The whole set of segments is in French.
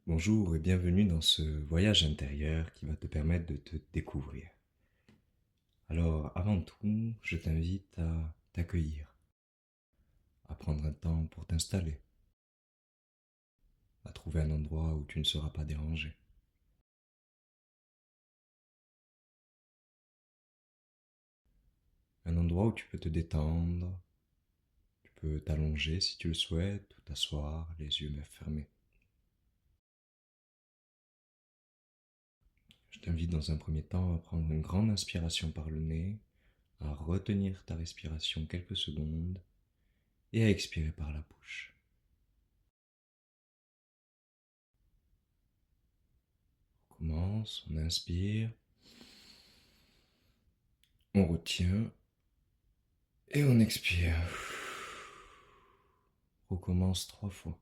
Bonjour et bienvenue dans ce voyage intérieur qui va te permettre de te découvrir. Alors, avant tout, je t'invite à t'accueillir, à prendre un temps pour t'installer, à trouver un endroit où tu ne seras pas dérangé. Un endroit où tu peux te détendre, tu peux t'allonger si tu le souhaites, ou t'asseoir, les yeux fermés. Je t'invite dans un premier temps à prendre une grande inspiration par le nez, à retenir ta respiration quelques secondes et à expirer par la bouche. On commence, on inspire, on retient et on expire. Recommence 3 fois.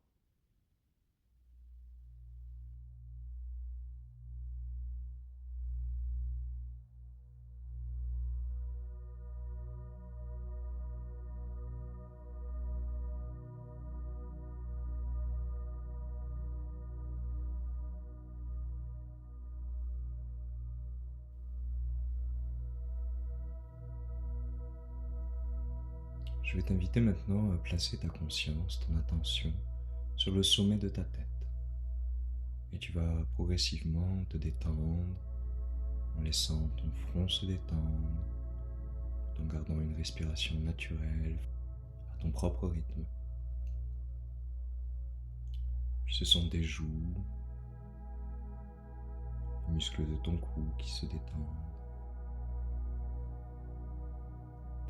Je vais t'inviter maintenant à placer ta conscience, ton attention sur le sommet de ta tête. Et tu vas progressivement te détendre en laissant ton front se détendre, tout en gardant une respiration naturelle à ton propre rythme. Puis ce sont tes joues, les muscles de ton cou qui se détendent,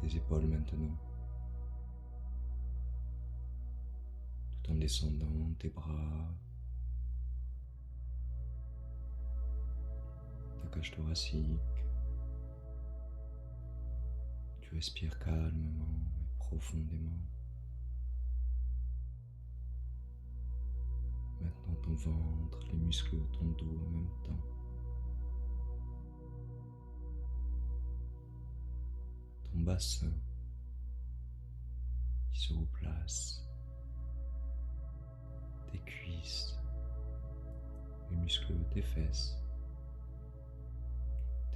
tes épaules maintenant, tout en descendant tes bras, ta cage thoracique. Tu respires calmement et profondément. Maintenant ton ventre, les muscles de ton dos en même temps. Ton bassin qui se replace. Tes cuisses, les muscles de tes fesses,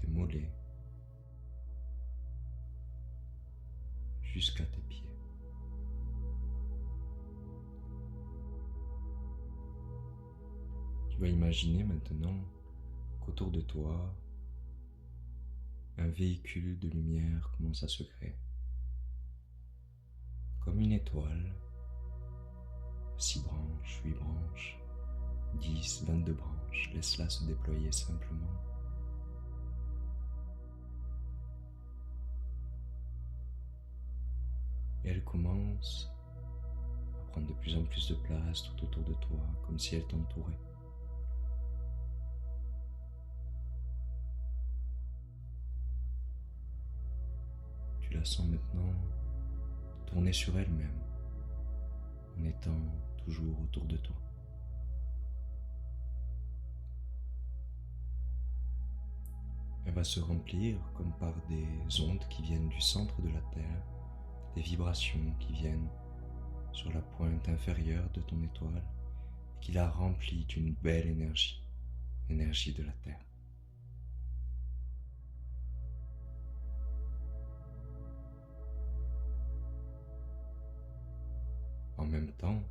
tes mollets, jusqu'à tes pieds. Tu vas imaginer maintenant qu'autour de toi, un véhicule de lumière commence à se créer. Comme une étoile, 6 branches, 8 branches, 10, 22 branches, laisse-la se déployer simplement. Et elle commence à prendre de plus en plus de place tout autour de toi, comme si elle t'entourait. Tu la sens maintenant tourner sur elle-même, en étant toujours autour de toi. Elle va se remplir comme par des ondes qui viennent du centre de la Terre, des vibrations qui viennent sur la pointe inférieure de ton étoile et qui la remplit d'une belle énergie, l'énergie de la Terre. En même temps,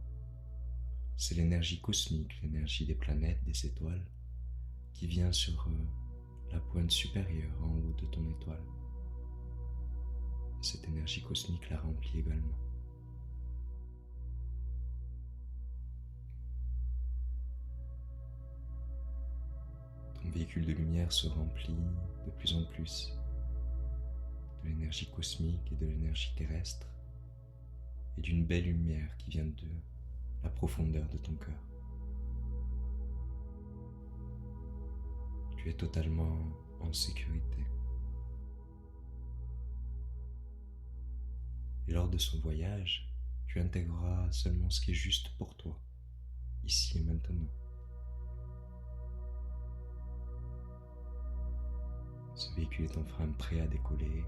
c'est l'énergie cosmique, l'énergie des planètes, des étoiles, qui vient sur la pointe supérieure en haut de ton étoile. Et cette énergie cosmique la remplit également. Ton véhicule de lumière se remplit de plus en plus de l'énergie cosmique et de l'énergie terrestre et d'une belle lumière qui vient de la profondeur de ton cœur. Tu es totalement en sécurité. Et lors de ce voyage, tu intégreras seulement ce qui est juste pour toi, ici et maintenant. Ce véhicule est enfin prêt à décoller,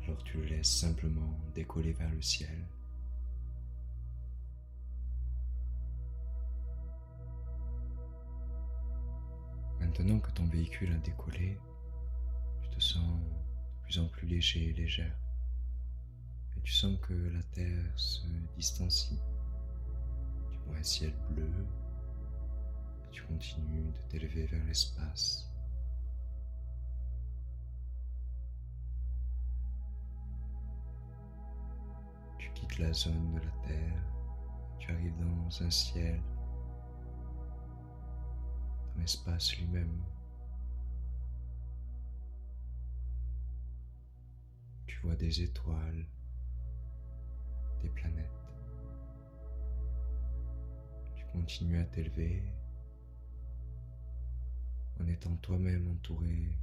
alors tu le laisses simplement décoller vers le ciel. Maintenant que ton véhicule a décollé, tu te sens de plus en plus léger et légère. Et tu sens que la Terre se distancie. Tu vois un ciel bleu et tu continues de t'élever vers l'espace. Tu quittes la zone de la Terre, tu arrives dans un ciel, dans l'espace lui-même. Tu vois des étoiles, des planètes. Tu continues à t'élever en étant toi-même entouré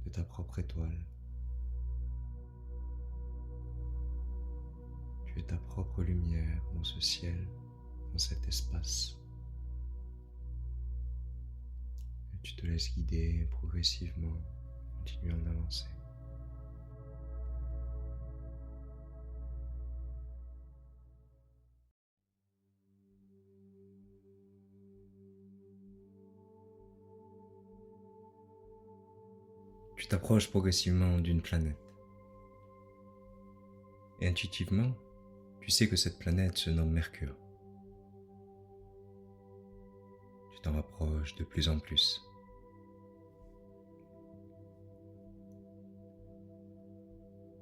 de ta propre étoile. Tu es ta propre lumière dans ce ciel, dans cet espace. Et tu te laisses guider progressivement, continuant d'avancer. Tu t'approches progressivement d'une planète. Et intuitivement, tu sais que cette planète se nomme Mercure. Tu t'en rapproches de plus en plus.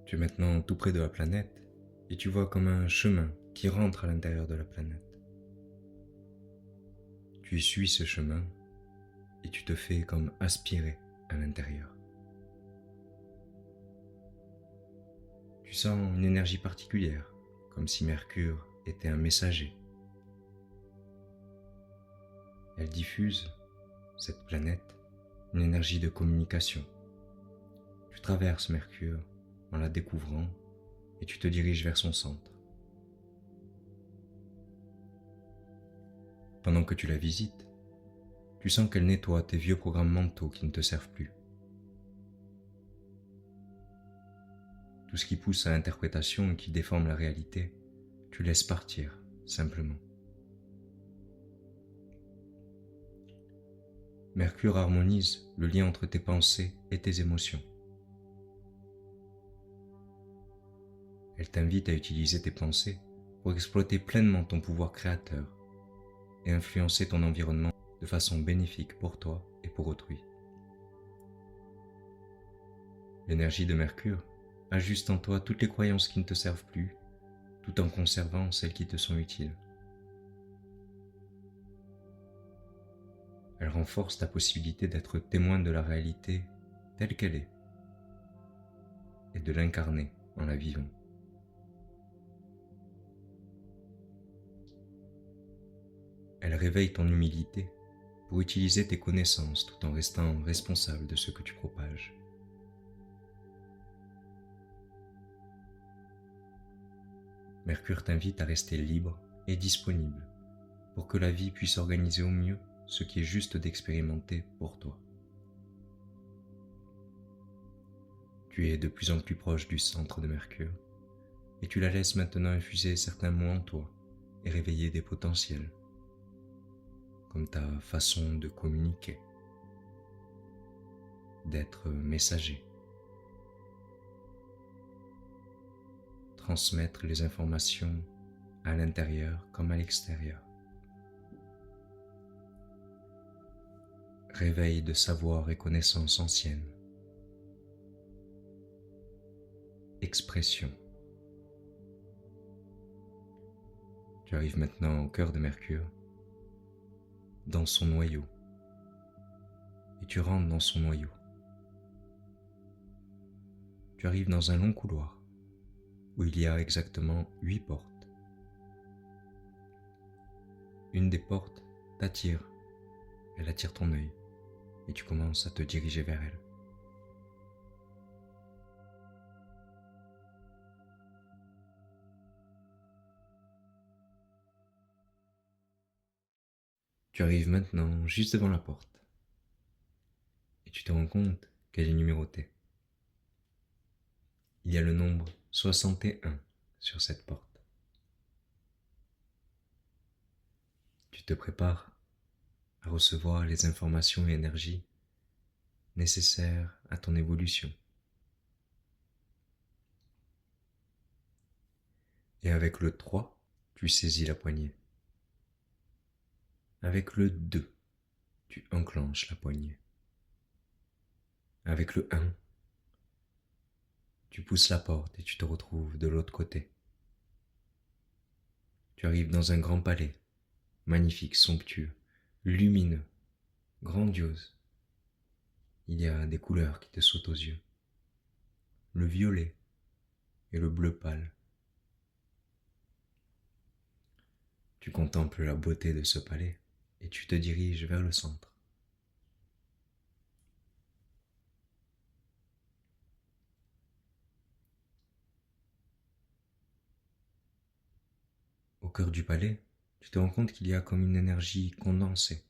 Tu es maintenant tout près de la planète et tu vois comme un chemin qui rentre à l'intérieur de la planète. Tu suis ce chemin et tu te fais comme aspirer à l'intérieur. Tu sens une énergie particulière, comme si Mercure était un messager. Elle diffuse, cette planète, une énergie de communication. Tu traverses Mercure en la découvrant et tu te diriges vers son centre. Pendant que tu la visites, tu sens qu'elle nettoie tes vieux programmes mentaux qui ne te servent plus. Tout ce qui pousse à l'interprétation et qui déforme la réalité, tu laisses partir, simplement. Mercure harmonise le lien entre tes pensées et tes émotions. Elle t'invite à utiliser tes pensées pour exploiter pleinement ton pouvoir créateur et influencer ton environnement de façon bénéfique pour toi et pour autrui. L'énergie de Mercure ajuste en toi toutes les croyances qui ne te servent plus, tout en conservant celles qui te sont utiles. Elle renforce ta possibilité d'être témoin de la réalité telle qu'elle est et de l'incarner en la vivant. Elle réveille ton humilité pour utiliser tes connaissances tout en restant responsable de ce que tu propages. Mercure t'invite à rester libre et disponible pour que la vie puisse organiser au mieux ce qui est juste d'expérimenter pour toi. Tu es de plus en plus proche du centre de Mercure et tu la laisses maintenant infuser certains mots en toi et réveiller des potentiels, comme ta façon de communiquer, d'être messager, transmettre les informations à l'intérieur comme à l'extérieur. Réveil de savoir et connaissances anciennes. Expression. Tu arrives maintenant au cœur de Mercure, dans son noyau, et tu rentres dans son noyau. Tu arrives dans un long couloir, où il y a exactement 8 portes. Une des portes t'attire, elle attire ton œil, et tu commences à te diriger vers elle. Tu arrives maintenant juste devant la porte, et tu te rends compte qu'elle est numérotée. Il y a le nombre 61 sur cette porte. Tu te prépares à recevoir les informations et énergies nécessaires à ton évolution. Et avec le 3, tu saisis la poignée. Avec le 2, tu enclenches la poignée. Avec le 1, tu pousses la porte et tu te retrouves de l'autre côté. Tu arrives dans un grand palais, magnifique, somptueux, lumineux, grandiose. Il y a des couleurs qui te sautent aux yeux. Le violet et le bleu pâle. Tu contemples la beauté de ce palais et tu te diriges vers le centre. Au cœur du palais, tu te rends compte qu'il y a comme une énergie condensée,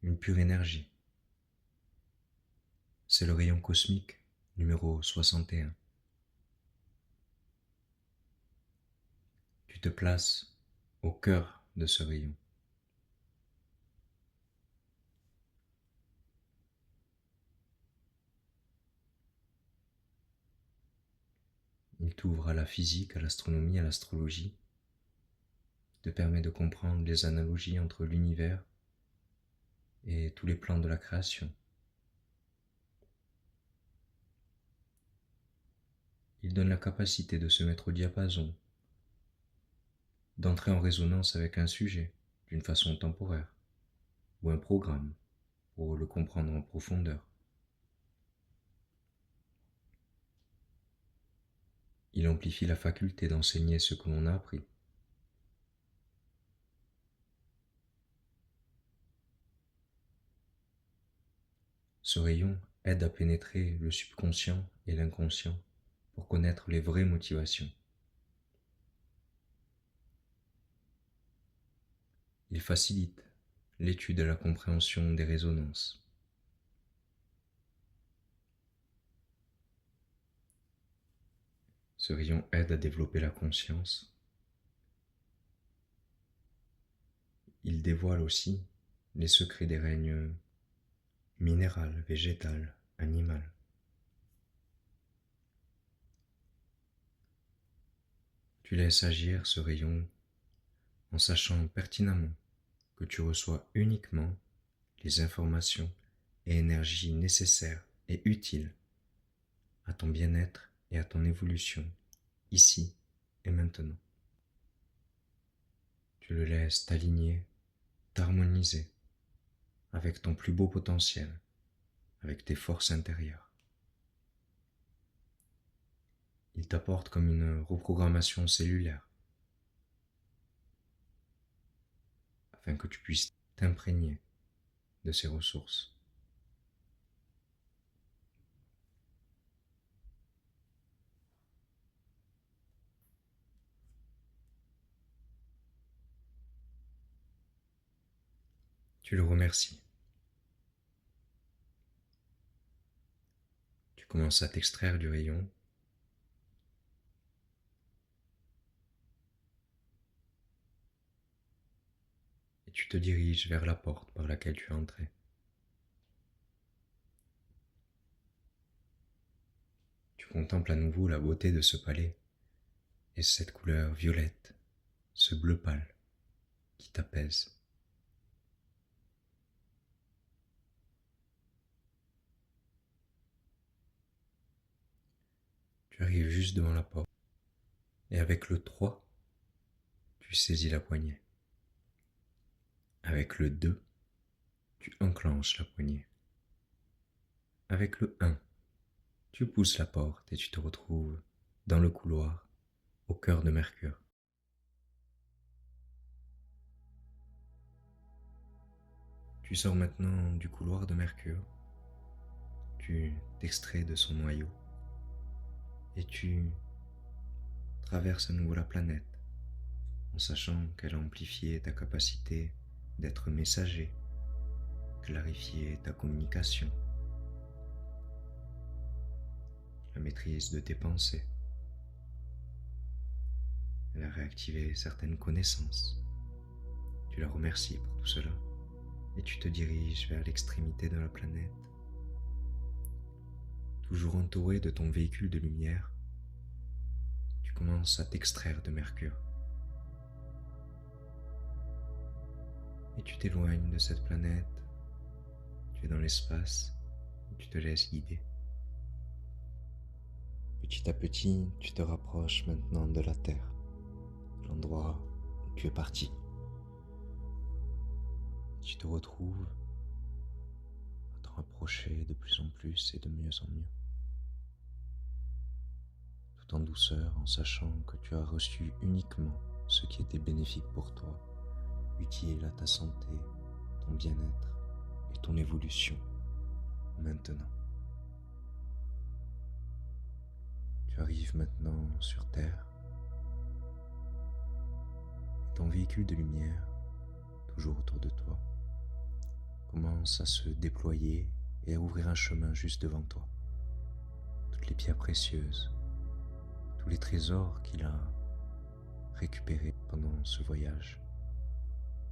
une pure énergie. C'est le rayon cosmique numéro 61. Tu te places au cœur de ce rayon. Il t'ouvre à la physique, à l'astronomie, à l'astrologie, te permet de comprendre les analogies entre l'univers et tous les plans de la création. Il donne la capacité de se mettre au diapason, d'entrer en résonance avec un sujet d'une façon temporaire, ou un programme pour le comprendre en profondeur. Il amplifie la faculté d'enseigner ce que l'on a appris. Ce rayon aide à pénétrer le subconscient et l'inconscient pour connaître les vraies motivations. Il facilite l'étude et la compréhension des résonances. Ce rayon aide à développer la conscience. Il dévoile aussi les secrets des règnes minéral, végétal, animal. Tu laisses agir ce rayon en sachant pertinemment que tu reçois uniquement les informations et énergies nécessaires et utiles à ton bien-être et à ton évolution, ici et maintenant. Tu le laisses t'aligner, t'harmoniser avec ton plus beau potentiel, avec tes forces intérieures. Il t'apporte comme une reprogrammation cellulaire afin que tu puisses t'imprégner de ces ressources. Tu le remercies. Tu commences à t'extraire du rayon. Et tu te diriges vers la porte par laquelle tu es entré. Tu contemples à nouveau la beauté de ce palais et cette couleur violette, ce bleu pâle qui t'apaise. Tu arrives juste devant la porte et avec le 3, tu saisis la poignée. Avec le 2, tu enclenches la poignée. Avec le 1, tu pousses la porte et tu te retrouves dans le couloir, au cœur de Mercure. Tu sors maintenant du couloir de Mercure, tu t'extrais de son noyau et tu traverses à nouveau la planète en sachant qu'elle a amplifié ta capacité d'être messager, clarifié ta communication, la maîtrise de tes pensées. Elle a réactivé certaines connaissances. Tu la remercies pour tout cela et tu te diriges vers l'extrémité de la planète. Toujours entouré de ton véhicule de lumière, tu commences à t'extraire de Mercure. Et tu t'éloignes de cette planète, tu es dans l'espace et tu te laisses guider. Petit à petit, tu te rapproches maintenant de la Terre, de l'endroit où tu es parti. Tu te retrouves à te rapprocher de plus en plus et de mieux en mieux. Tout en douceur, en sachant que tu as reçu uniquement ce qui était bénéfique pour toi, utile à ta santé, ton bien-être et ton évolution maintenant. Tu arrives maintenant sur Terre et ton véhicule de lumière, toujours autour de toi, commence à se déployer et à ouvrir un chemin juste devant toi. Toutes les pierres précieuses, tous les trésors qu'il a récupérés pendant ce voyage,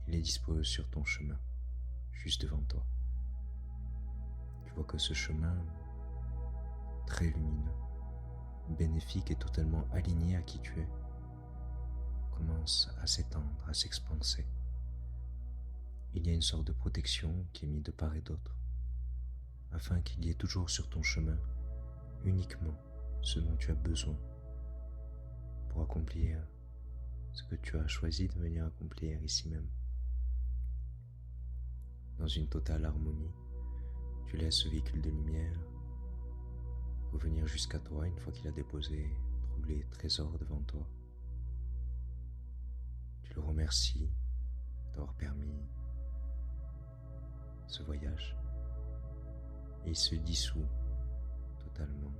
il les dispose sur ton chemin, juste devant toi. Tu vois que ce chemin, très lumineux, bénéfique et totalement aligné à qui tu es, commence à s'étendre, à s'expanser. Il y a une sorte de protection qui est mise de part et d'autre, afin qu'il y ait toujours sur ton chemin uniquement ce dont tu as besoin pour accomplir ce que tu as choisi de venir accomplir ici même. Dans une totale harmonie, tu laisses ce véhicule de lumière revenir jusqu'à toi une fois qu'il a déposé tous les trésors devant toi. Tu le remercies d'avoir permis ce voyage et il se dissout totalement,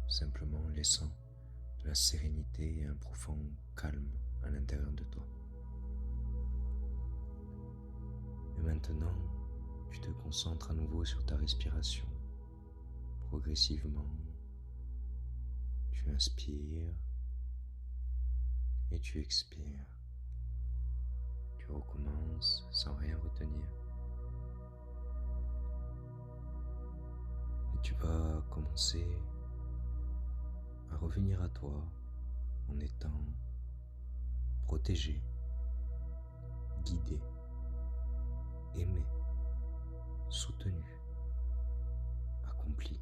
simplement laissant de la sérénité et un profond calme à l'intérieur de toi. Et maintenant, tu te concentres à nouveau sur ta respiration. Progressivement, tu inspires et tu expires. Tu recommences sans rien retenir. Et tu vas commencer à revenir à toi en étant protégé, guidé, aimé, soutenu, accompli,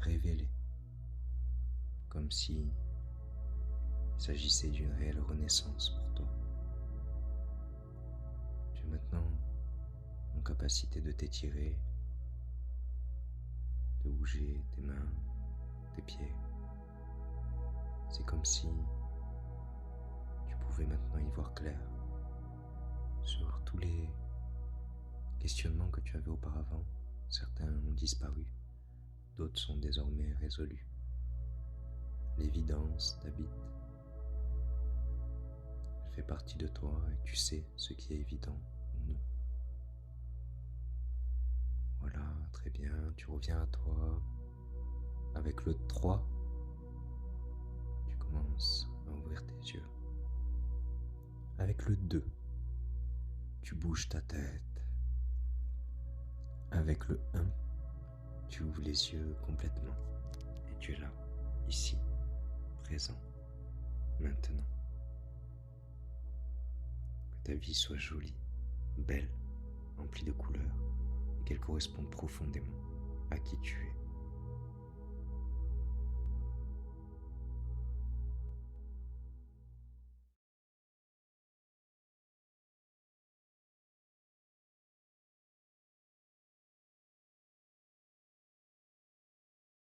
révélé, comme si il s'agissait d'une réelle renaissance pour toi. Tu es maintenant en capacité de t'étirer, de bouger tes mains, tes pieds. C'est comme si tu pouvais maintenant y voir clair sur tous les questionnements que tu avais auparavant. Certains ont disparu, d'autres sont désormais résolus. L'évidence t'habite. Elle fait partie de toi et tu sais ce qui est évident ou non. Voilà, très bien, tu reviens à toi. Avec le 3, tu commences à ouvrir tes yeux. Avec le 2, tu bouges ta tête. Avec le 1, tu ouvres les yeux complètement et tu es là, ici, présent, maintenant. Que ta vie soit jolie, belle, remplie de couleurs et qu'elle corresponde profondément à qui tu es.